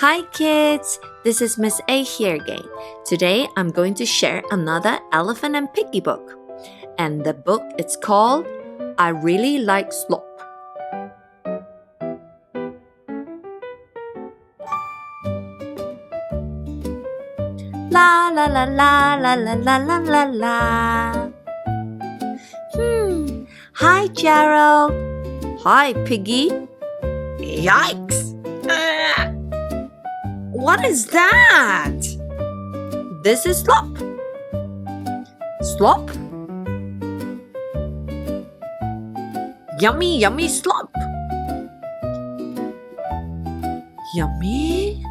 Hi kids, this is Miss A here again. Today I'm going to share another Elephant and Piggie book. And the book is called I Really Like Slop. La la la la la la la la la la. Hi Gerald. Hi Piggie. Yikes! What is that? This is Slop. Slop? Yummy, yummy slop. Yummy?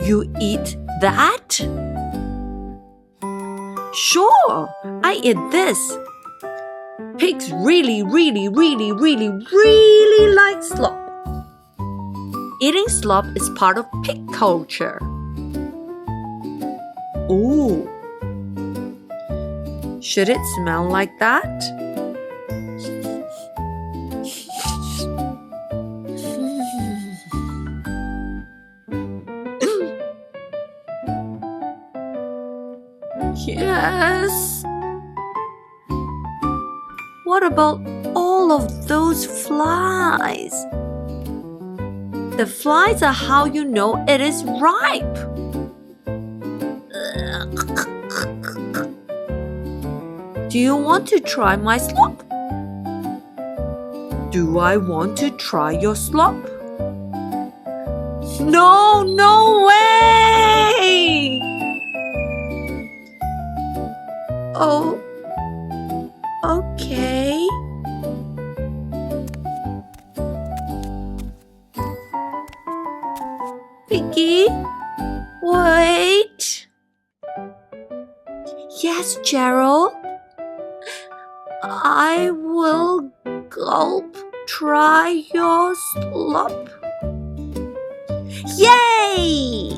You eat that? Sure, I eat this. Pigs really like slop. Eating slop is part of pig culture. Ooh. Should it smell like that? Yes. What about all of those flies? The flies are how you know it is ripe. Do you want to try my slop? Do I want to try your slop? No way! Oh, okay. Piggie, wait. Yes, Gerald. I will gulp try your slop. Yay!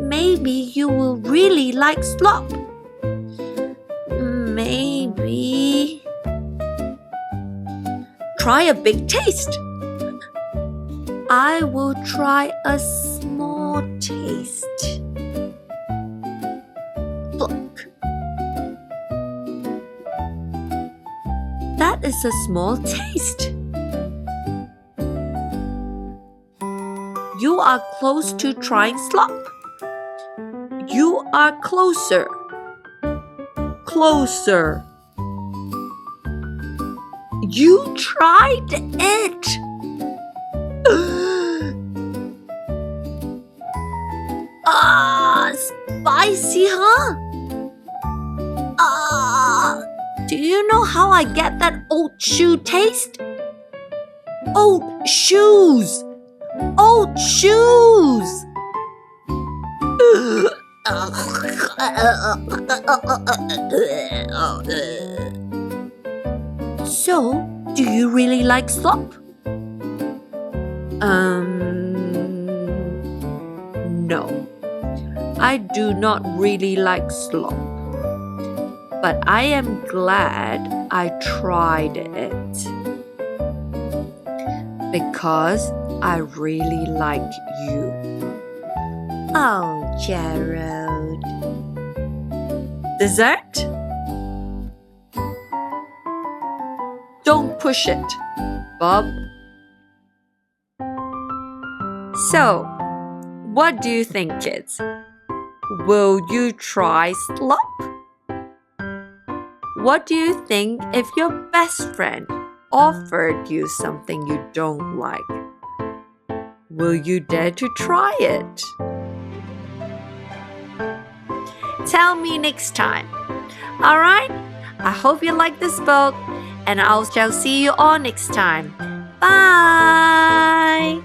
Maybe you will really like slop. Maybe. Try a big taste. I will try a small taste. Pluck. That is a small taste. You are close to trying slop. You are closer. Closer. You tried it. Spicy, huh? Do you know how I get that old shoe taste? Old shoes. Old shoes. So, do you really like slop? No. I do not really like slop. But I am glad I tried it. Because I really like you. Oh, Gerald. Dessert? Don't push it, Bob. So, what do you think, kids? Will you try slop? What do you think if your best friend offered you something you don't like? Will you dare to try it? Tell me next time. Alright? I hope you like this book, and I shall see you all next time. Bye!